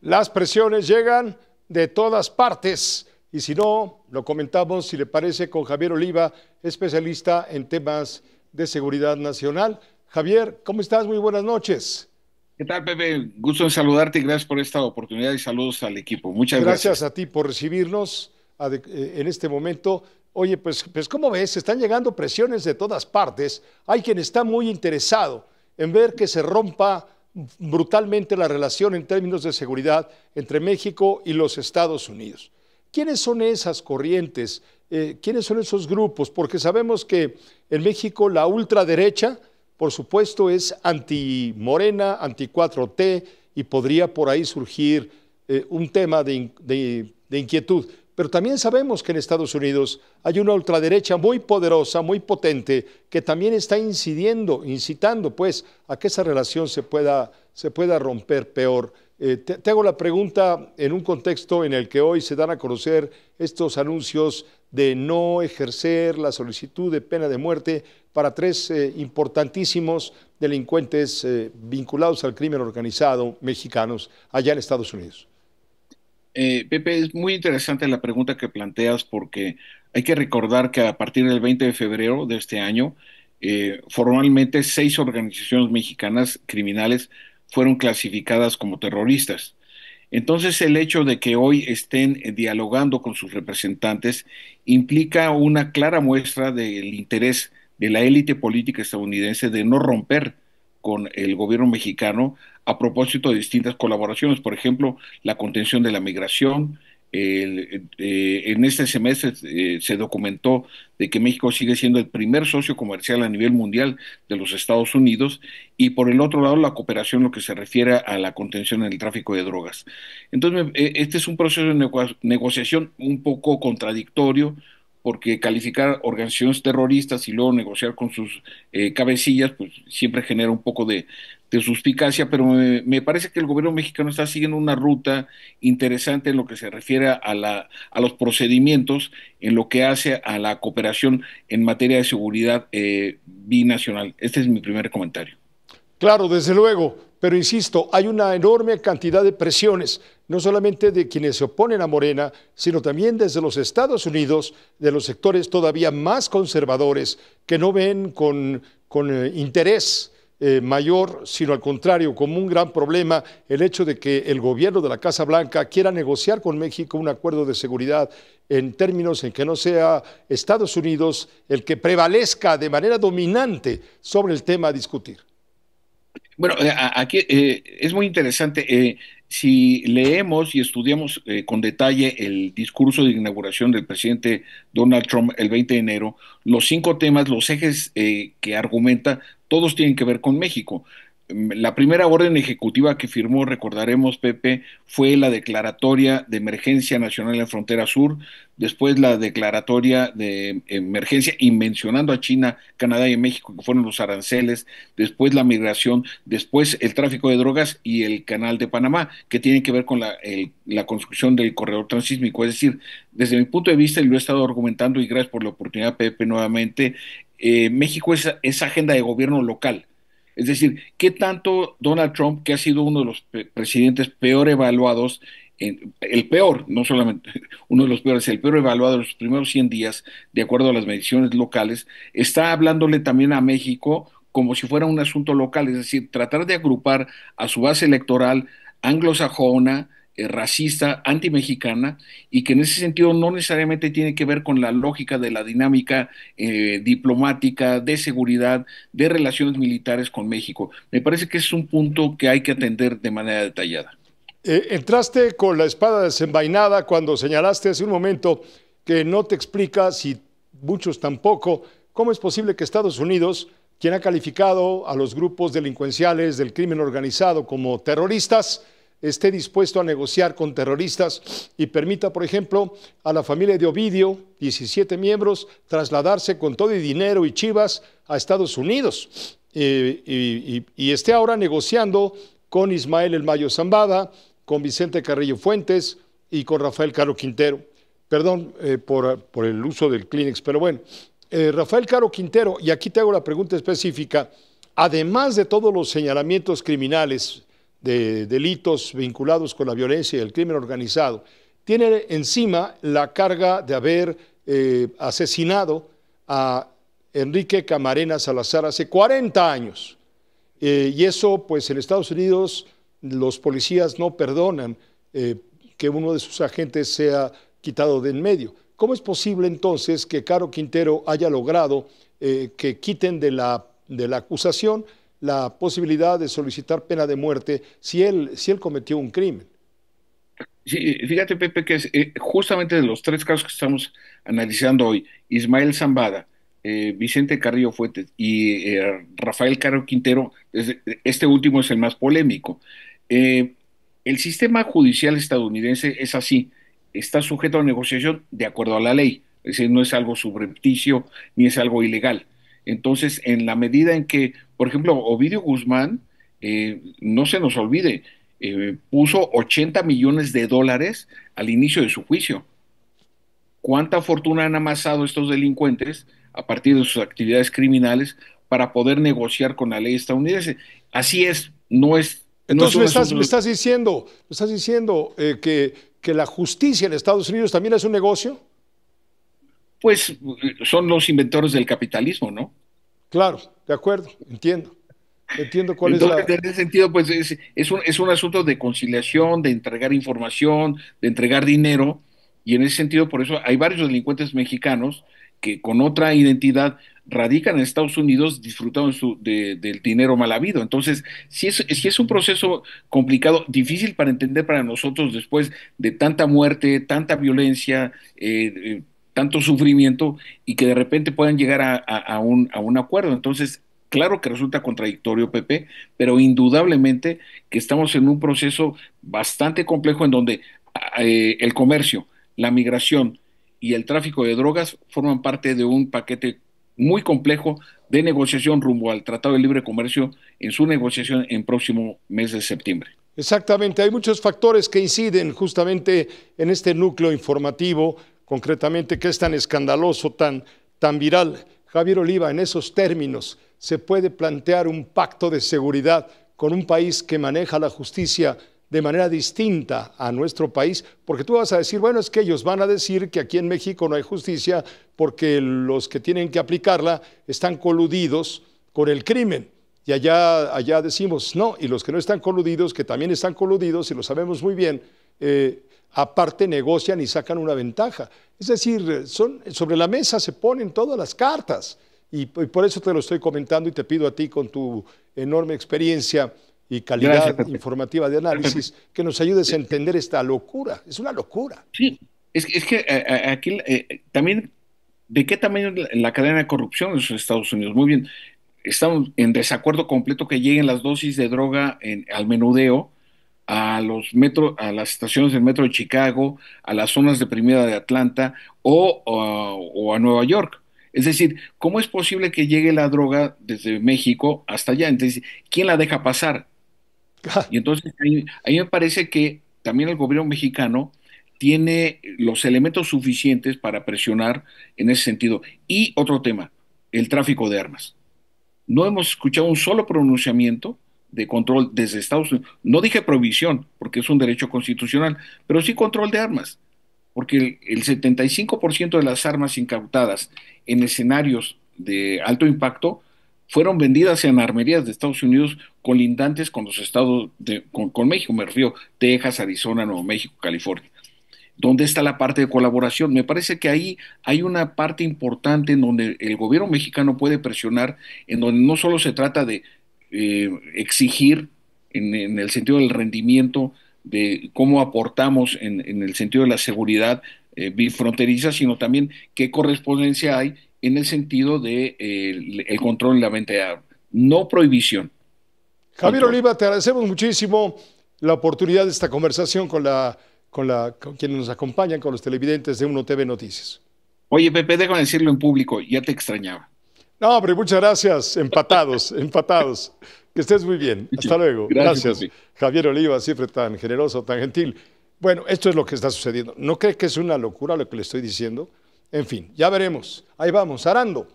Las presiones llegan de todas partes y si no, lo comentamos, si le parece, con Javier Oliva, especialista en temas de seguridad nacional. Javier, ¿cómo estás? Muy buenas noches. ¿Qué tal, Pepe? Gusto en saludarte y gracias por esta oportunidad y saludos al equipo. Muchas Gracias gracias. a ti por recibirnos en este momento. Oye, pues ¿cómo ves? Están llegando presiones de todas partes. Hay quien está muy interesado en ver que se rompa brutalmente la relación en términos de seguridad entre México y los Estados Unidos. ¿Quiénes son esas corrientes? ¿Quiénes son esos grupos? Porque sabemos que en México la ultraderecha, por supuesto, es anti-Morena, anti-4T y podría por ahí surgir un tema de inquietud. Pero también sabemos que en Estados Unidos hay una ultraderecha muy poderosa, muy potente, que también está incitando pues a que esa relación se pueda romper peor. Te hago la pregunta en un contexto en el que hoy se dan a conocer estos anuncios de no ejercer la solicitud de pena de muerte para tres importantísimos delincuentes vinculados al crimen organizado mexicanos allá en Estados Unidos. Pepe, es muy interesante la pregunta que planteas porque hay que recordar que a partir del 20 de febrero de este año, formalmente 6 organizaciones mexicanas criminales fueron clasificadas como terroristas. Entonces, el hecho de que hoy estén dialogando con sus representantes implica una clara muestra del interés de la élite política estadounidense de no romper con el gobierno mexicano a propósito de distintas colaboraciones, por ejemplo, la contención de la migración. En este semestre se documentó de que México sigue siendo el primer socio comercial a nivel mundial de los Estados Unidos y por el otro lado la cooperación en lo que se refiere a la contención en el tráfico de drogas. Entonces, este es un proceso de negociación un poco contradictorio porque calificar organizaciones terroristas y luego negociar con sus cabecillas, pues siempre genera un poco de suspicacia, pero me parece que el gobierno mexicano está siguiendo una ruta interesante en lo que se refiere a los procedimientos, en lo que hace a la cooperación en materia de seguridad binacional. Este es mi primer comentario. Claro, desde luego, pero insisto, hay una enorme cantidad de presiones, no solamente de quienes se oponen a Morena, sino también desde los Estados Unidos, de los sectores todavía más conservadores, que no ven con interés mayor, sino al contrario, como un gran problema el hecho de que el gobierno de la Casa Blanca quiera negociar con México un acuerdo de seguridad en términos en que no sea Estados Unidos el que prevalezca de manera dominante sobre el tema a discutir. Bueno, aquí es muy interesante. Si leemos y estudiamos con detalle el discurso de inauguración del presidente Donald Trump el 20 de enero, los 5 temas, los ejes que argumenta, todos tienen que ver con México. La primera orden ejecutiva que firmó, recordaremos, Pepe, fue la declaratoria de emergencia nacional en frontera sur, después la declaratoria de emergencia y mencionando a China, Canadá y México, que fueron los aranceles, después la migración, después el tráfico de drogas y el canal de Panamá, que tienen que ver con la construcción del corredor transísmico. Es decir, desde mi punto de vista, y lo he estado argumentando, y gracias por la oportunidad, Pepe, nuevamente, México es agenda de gobierno local. Es decir, ¿qué tanto Donald Trump, que ha sido uno de los presidentes peor evaluados, el peor, no solamente uno de los peores, el peor evaluado en los primeros 100 días, de acuerdo a las mediciones locales, está hablándole también a México como si fuera un asunto local, es decir, tratar de agrupar a su base electoral anglosajona, racista, antimexicana, y que en ese sentido no necesariamente tiene que ver con la lógica de la dinámica diplomática, de seguridad, de relaciones militares con México. Me parece que es un punto que hay que atender de manera detallada. Entraste con la espada desenvainada cuando señalaste hace un momento que no te explicas, y muchos tampoco, cómo es posible que Estados Unidos, quien ha calificado a los grupos delincuenciales del crimen organizado como terroristas, esté dispuesto a negociar con terroristas y permita, por ejemplo, a la familia de Ovidio, 17 miembros, trasladarse con todo y dinero y chivas a Estados Unidos y esté ahora negociando con Ismael El Mayo Zambada, con Vicente Carrillo Fuentes y con Rafael Caro Quintero. Perdón por el uso del Kleenex, pero bueno, Rafael Caro Quintero, y aquí te hago la pregunta específica, además de todos los señalamientos criminales de delitos vinculados con la violencia y el crimen organizado, tiene encima la carga de haber asesinado a Enrique Camarena Salazar hace 40 años. Y eso, pues en Estados Unidos los policías no perdonan que uno de sus agentes sea quitado de en medio. ¿Cómo es posible entonces que Caro Quintero haya logrado que quiten de la acusación la posibilidad de solicitar pena de muerte si él cometió un crimen? Sí, fíjate, Pepe, que es justamente de los tres casos que estamos analizando hoy, Ismael Zambada, Vicente Carrillo Fuentes y Rafael Caro Quintero, este último es el más polémico. El sistema judicial estadounidense es así, está sujeto a negociación de acuerdo a la ley, es decir, no es algo subrepticio ni es algo ilegal. Entonces, en la medida en que, por ejemplo, Ovidio Guzmán, no se nos olvide, puso 80 millones de dólares al inicio de su juicio. ¿Cuánta fortuna han amasado estos delincuentes a partir de sus actividades criminales para poder negociar con la ley estadounidense? Así es, no es Entonces un asunto. me estás diciendo que la justicia en Estados Unidos también es un negocio. Pues son los inventores del capitalismo, ¿no? Claro, de acuerdo, entiendo. Entiendo cuál es Entonces, la... en ese sentido, pues es un asunto de conciliación, de entregar información, de entregar dinero, y en ese sentido, por eso hay varios delincuentes mexicanos que con otra identidad radican en Estados Unidos disfrutando del dinero mal habido. Entonces, sí es un proceso complicado, difícil para entender para nosotros después de tanta muerte, tanta violencia, tanto sufrimiento, y que de repente puedan llegar a un acuerdo. Entonces, claro que resulta contradictorio, Pepe, pero indudablemente que estamos en un proceso bastante complejo en donde el comercio, la migración y el tráfico de drogas forman parte de un paquete muy complejo de negociación rumbo al Tratado de Libre Comercio en su negociación en próximo mes de septiembre. Exactamente, hay muchos factores que inciden justamente en este núcleo informativo, concretamente que es tan escandaloso, tan viral. Javier Oliva, en esos términos, ¿se puede plantear un pacto de seguridad con un país que maneja la justicia de manera distinta a nuestro país? Porque tú vas a decir, bueno, es que ellos van a decir que aquí en México no hay justicia porque los que tienen que aplicarla están coludidos con el crimen. Y allá decimos, no, y los que no están coludidos, que también están coludidos, y lo sabemos muy bien, aparte negocian y sacan una ventaja. Es decir, sobre la mesa se ponen todas las cartas. Y por eso te lo estoy comentando y te pido a ti, con tu enorme experiencia y calidad Gracias, informativa de análisis, que nos ayudes a entender esta locura. Es una locura. Sí, es que aquí también, ¿de qué tamaño es la cadena de corrupción en los Estados Unidos? Muy bien, estamos en desacuerdo completo que lleguen las dosis de droga al menudeo, a las estaciones del metro de Chicago, a las zonas deprimidas de Atlanta o a Nueva York. Es decir, ¿cómo es posible que llegue la droga desde México hasta allá? Entonces, ¿quién la deja pasar? Y entonces ahí me parece que también el gobierno mexicano tiene los elementos suficientes para presionar en ese sentido. Y otro tema, el tráfico de armas. No hemos escuchado un solo pronunciamiento de control desde Estados Unidos. No dije prohibición, porque es un derecho constitucional, pero sí control de armas, porque el 75% de las armas incautadas en escenarios de alto impacto fueron vendidas en armerías de Estados Unidos colindantes con los estados con México, me refiero Texas, Arizona, Nuevo México, California. ¿Dónde está la parte de colaboración? Me parece que ahí hay una parte importante en donde el gobierno mexicano puede presionar, en donde no solo se trata de exigir en el sentido del rendimiento, de cómo aportamos en el sentido de la seguridad bifronteriza, sino también qué correspondencia hay en el sentido de el control y la venta de armas. No prohibición, Javier control. Oliva, te agradecemos muchísimo la oportunidad de esta conversación con quienes nos acompañan, con los televidentes de Uno TV Noticias. Oye, Pepe, déjame decirlo en público, ya te extrañaba. No, hombre, muchas gracias. Empatados, empatados. Que estés muy bien. Hasta luego. Gracias, Gracias, Pepe. Javier Oliva, siempre tan generoso, tan gentil. Bueno, esto es lo que está sucediendo. ¿No cree que es una locura lo que le estoy diciendo? En fin, ya veremos. Ahí vamos, arando.